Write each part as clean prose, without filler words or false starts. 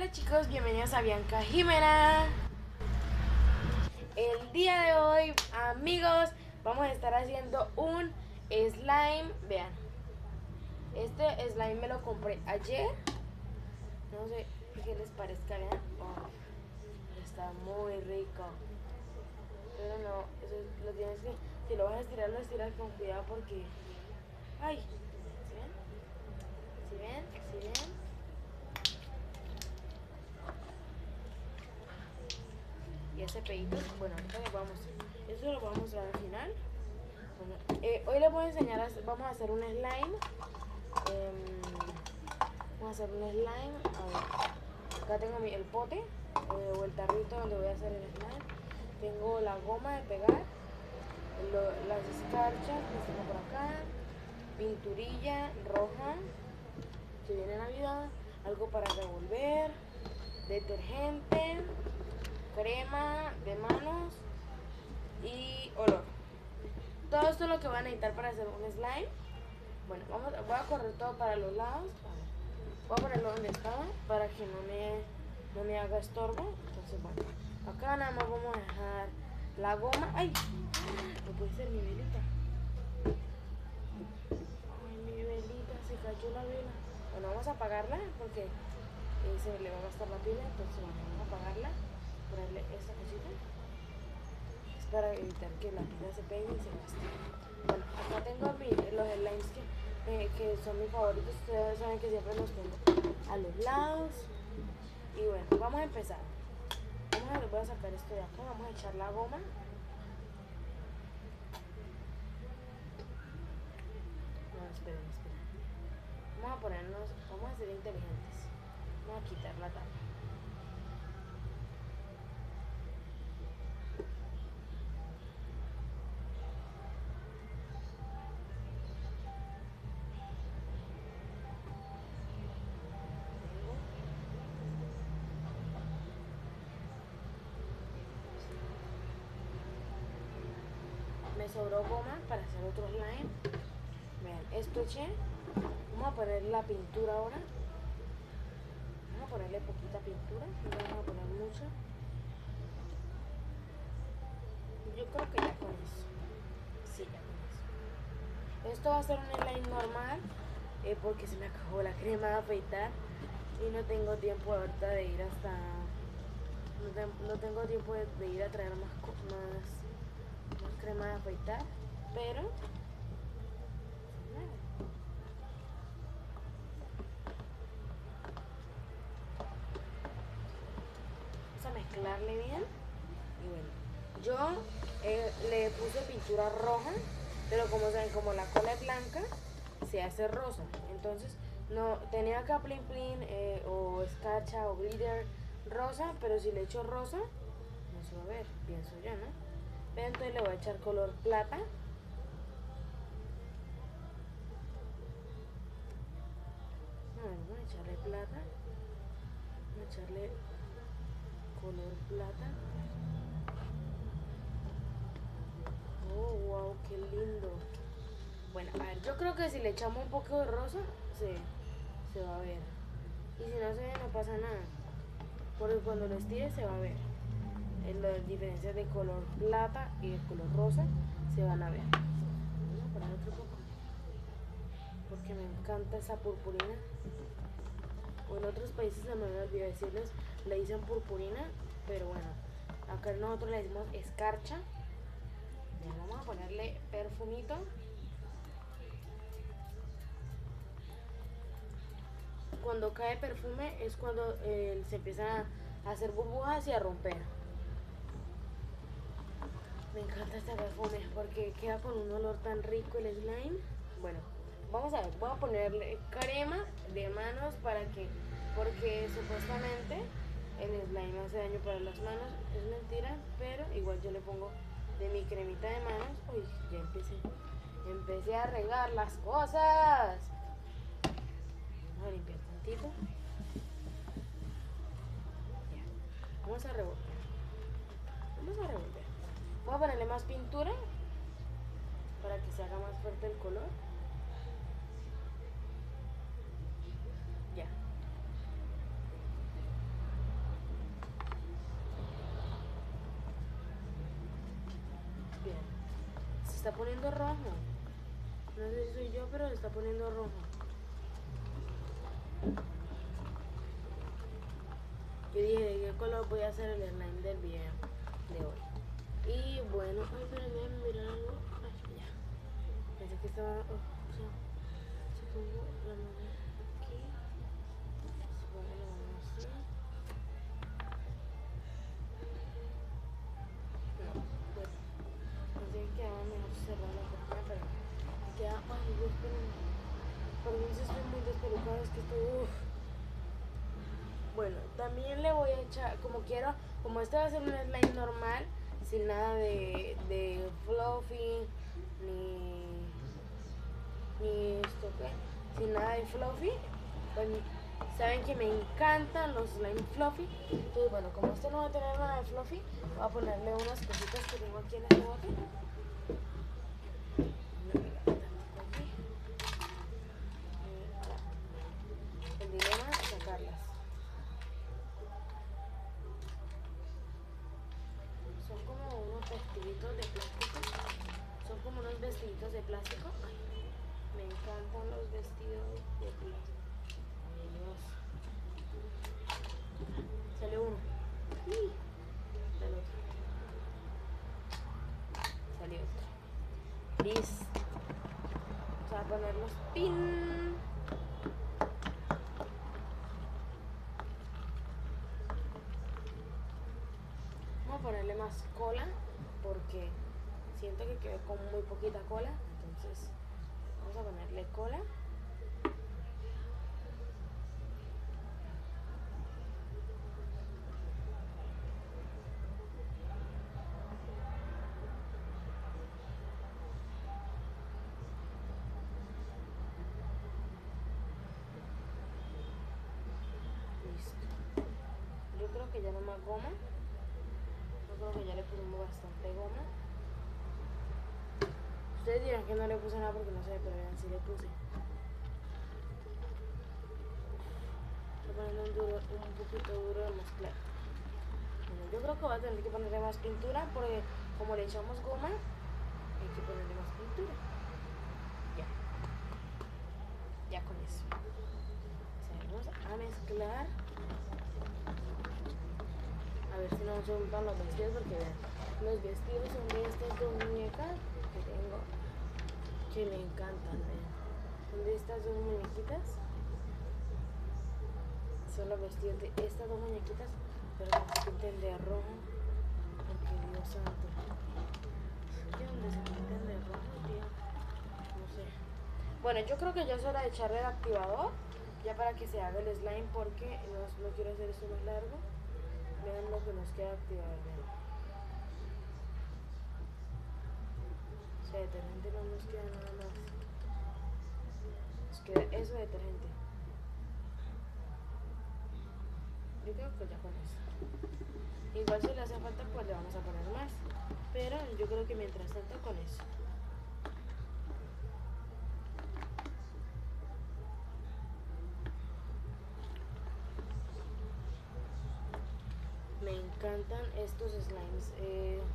Hola chicos, bienvenidos a Bianca Jimena. El día de hoy, amigos, vamos a estar haciendo un slime. Vean, este slime me lo compré ayer. No sé qué les parezca, vean. Oh, está muy rico. Pero no, eso lo tienes que, si lo vas a estirar, lo estiras con cuidado porque... Ay, ¿sí ven? ¿Sí ven? ¿Sí ven? Y ese pedito, bueno, ahorita les vamos, eso lo vamos a mostrar al final. Bueno, hoy les voy a enseñar, vamos a hacer un slime. Vamos a hacer un slime. A ver, acá tengo el pote o el tarrito donde voy a hacer el slime. Tengo la goma de pegar, las escarchas que tengo por acá, pinturilla roja, que viene Navidad, algo para revolver, detergente, crema de manos y olor. Todo esto es lo que van a necesitar para hacer un slime. Bueno, voy a correr todo para los lados. Voy a ponerlo donde estaba para que no me haga estorbo. Entonces, bueno, acá nada más vamos a dejar la goma. ¡Ay! No puede ser mi velita. Ay, mi velita, se cayó la vela. Bueno, vamos a apagarla porque se le va a gastar la pila. Entonces, vamos a apagarla. Ponerle esta cosita. Es para evitar que la pila se pegue y se gaste. Bueno, acá tengo los slimes que son mis favoritos. Ustedes saben que siempre los tengo a los lados. Y bueno, vamos a empezar. Voy a sacar esto de acá. Vamos a echar la goma. No, esperen. Vamos a ser inteligentes. Vamos a quitar la tapa. Me sobró goma para hacer otro slime. Vean, esto eché. Vamos a poner la pintura ahora. Vamos a ponerle poquita pintura. No vamos a poner mucha. Yo creo que ya con eso. Sí, ya con eso. Esto va a ser un slime normal. Porque se me acabó la crema de afeitar. Y no tengo tiempo ahorita de ir hasta... No tengo tiempo de ir a traer más crema de afeitar. Pero... vamos a mezclarle bien. Y bueno, yo le puse pintura roja, pero como saben, como la cola es blanca, se hace rosa. Entonces no tenía acá plin plin o escarcha o glitter rosa, pero si le echo rosa no se va a ver, pienso yo, ¿no? Pero entonces le voy a echar color plata. Vamos a echarle plata. Vamos a echarle color plata. Oh, wow, qué lindo. Bueno, a ver, yo creo que si le echamos un poco de rosa, se va a ver. Y si no se ve, no pasa nada. Porque cuando lo estire se va a ver. Las diferencias de color plata y de color rosa se van a ver. Vamos a poner otro poco. Porque me encanta esa purpurina. O en otros países se me olvidó decirles, le dicen purpurina. Pero bueno, acá nosotros le decimos escarcha. Ya vamos a ponerle perfumito. Cuando cae perfume es cuando se empiezan a hacer burbujas y a romper. Me encanta este perfume porque queda con un olor tan rico el slime. Bueno, vamos a ver, voy a ponerle crema de manos porque supuestamente el slime hace daño para las manos. Es mentira, pero igual yo le pongo de mi cremita de manos. Uy, ya empecé a regar las cosas. Vamos a limpiar tantito. Ya. Vamos a revolver. Voy a ponerle más pintura para que se haga más fuerte el color. Ya. está poniendo rojo. No sé si soy yo, pero se está poniendo rojo. Yo dije, ¿de qué color voy a hacer el slime del video de hoy? Y bueno, ay, pero mirar algo. Ay, ya. Pensé que estaba. Oh, o sea, si pongo la mano aquí. Si pongo la mano así. No, pues. Pensé que quedaba mejor cerrar la cortina, pero me queda. Ay, Dios, perdón si estoy muy despelucada, es que estoy. Uff. Bueno, también le voy a echar, como quiero, como este va a ser un slime normal, sin nada de fluffy, ni esto qué, sin nada de fluffy. Pues, saben que me encantan los slime fluffy. Entonces, bueno, como este no va a tener nada de fluffy, voy a ponerle unas cositas que tengo aquí en este bote. El dilema es sacarlas. Son como unos vestiditos de plástico. Son como unos vestiditos de plástico. Ay, me encantan los vestidos de plástico. Ay, Dios. Sale uno. Sale otro. Salió otro. Listo. Vamos a poner los pin. Vamos a ponerle más cola porque siento que quedó con muy poquita cola. Entonces vamos a ponerle cola. Listo. Yo creo que ya no más goma. Yo creo que ya le pusimos bastante goma. Ustedes dirán que no le puse nada porque no sé, pero vean, sí le puse. Estoy poniendo un poquito duro de mezclar. Bueno, yo creo que voy a tener que ponerle más pintura porque como le echamos goma, hay que ponerle más pintura. Ya. Ya con eso. Vamos a mezclar. A ver si no se juntan los vestidos porque vean, los vestidos son de estas dos muñecas que tengo que me encantan, vean. Son de estas dos muñequitas. Son los vestidos de estas dos muñequitas, pero que se pinten de rojo, porque Dios santo. ¿De dónde se pintan de rojo, tío? No sé. Bueno, yo creo que ya es hora de echarle el activador, ya para que se haga el slime, porque no quiero hacer esto más largo. Vean lo que nos queda activar, vean. O sea, detergente no nos queda nada más. Nos queda eso de detergente. Yo creo que ya con eso. Igual si le hace falta, pues le vamos a poner más. Pero yo creo que mientras tanto con eso. Me encantan estos slimes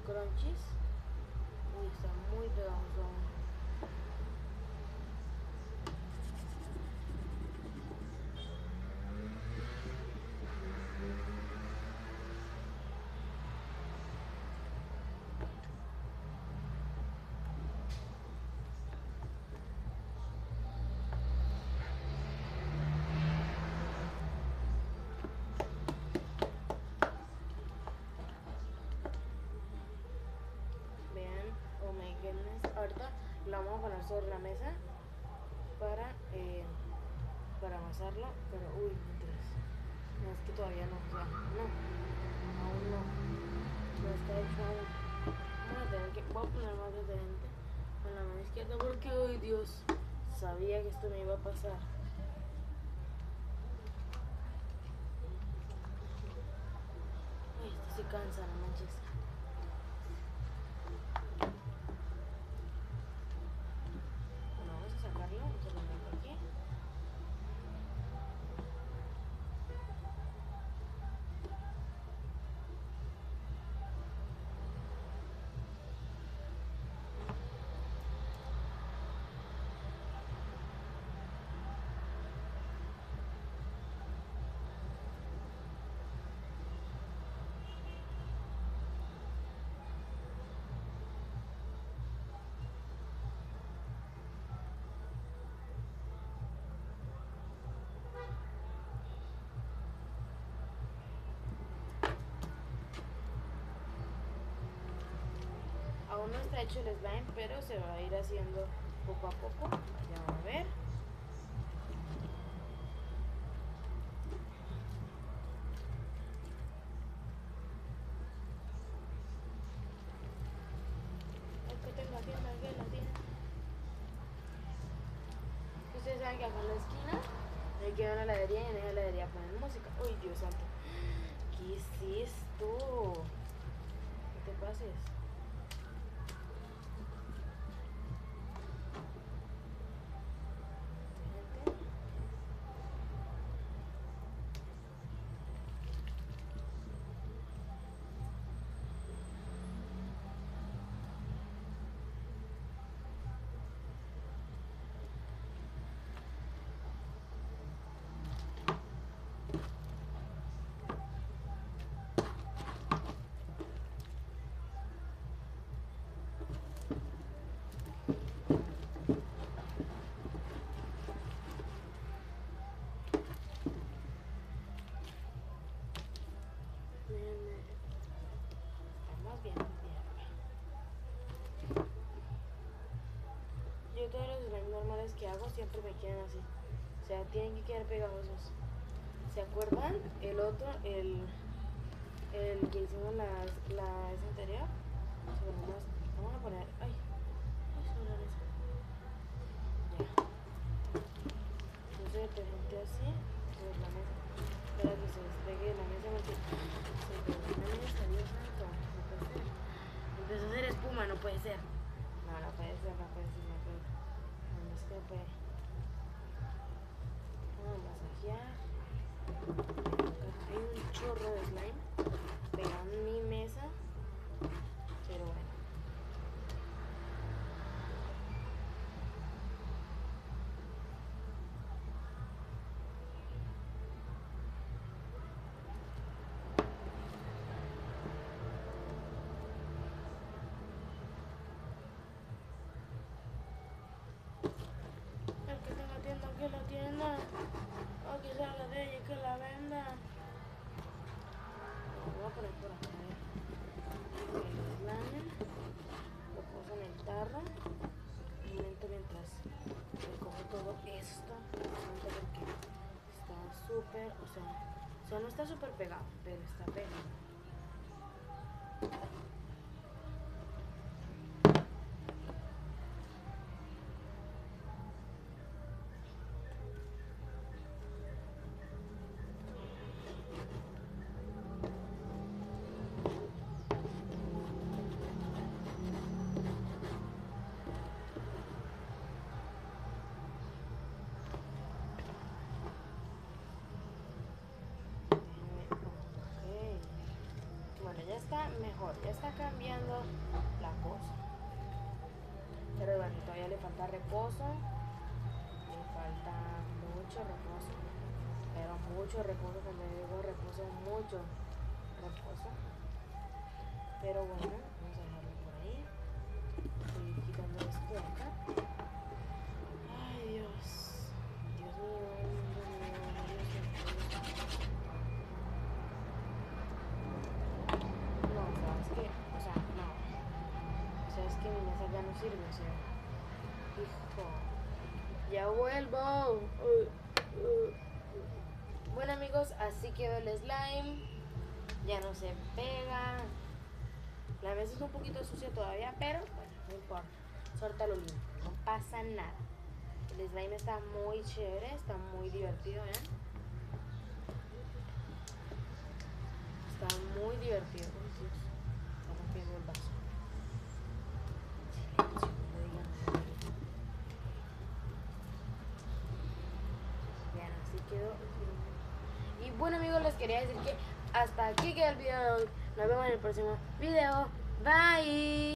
crunchies. Uy, están muy pegajosos. Ahorita lo vamos a poner sobre la mesa para amasarlo, pero uy, mientras. No, es que todavía no, o sea, no, aún no, no está hecho aún. Voy a poner más detergente con la mano izquierda porque, uy, Dios, sabía que esto me iba a pasar. Ay, esto sí cansa, no manches. aún no está hecho el slime, pero se va a ir haciendo poco a poco. Ya van a ver. Ustedes saben que acá en la esquina hay que ver una heladería y en esa heladería ponen música. Uy, Dios santo. ¿Qué es esto? ¿Qué te pases? Yo todos los slimes normales que hago siempre me quedan así. O sea, tienen que quedar pegajosos. ¿Se acuerdan? El otro, el que hicimos la vez anterior. Vamos a poner. Ay, sobre eso. Ya. Puse el detergente así sobre la mesa. Para que se despegue de la mesa porque se pegó la mesa, Dios santo. No puede ser. Empezó a hacer espuma, no puede ser. No, no puede ser, no puede ser, no puede ser. No es que no puede. Vamos a masajear. Hay un chorro de slime pegado en mi mesa, pero bueno. El que tenga tienda, que la tienda. O que salga de ella, que la venda. Lo voy a poner por acá. El slime lo puse en el tarro. Un momento mientras recojo todo esto. Porque está súper, o sea, no está súper pegado, pero está pegado. Ya está mejor, ya está cambiando la cosa. Pero bueno, todavía le falta reposo. Le falta mucho reposo. Pero mucho reposo, cuando digo reposo, mucho reposo. Pero bueno, vamos a dejarlo por ahí. Estoy quitando esto de acá. Ay, Dios. Dios mío, Dios mío, Dios mío. No, sabes que, o sea, no. O sea, es que mi mesa ya no sirve, o sea. Hijo. Ya vuelvo. Bueno amigos, así quedó el slime. Ya no se pega. La mesa es un poquito sucia todavía, pero bueno, no importa. Suéltalo limpio, no pasa nada. El slime está muy chévere, está muy divertido, ¿eh? Está muy divertido. Uy, Dios, está rompiendo el vaso. Silencio, no digan nada. Bien, así quedó. Y bueno amigos, les quería decir que hasta aquí queda el video de hoy. Nos vemos en el próximo video. Bye.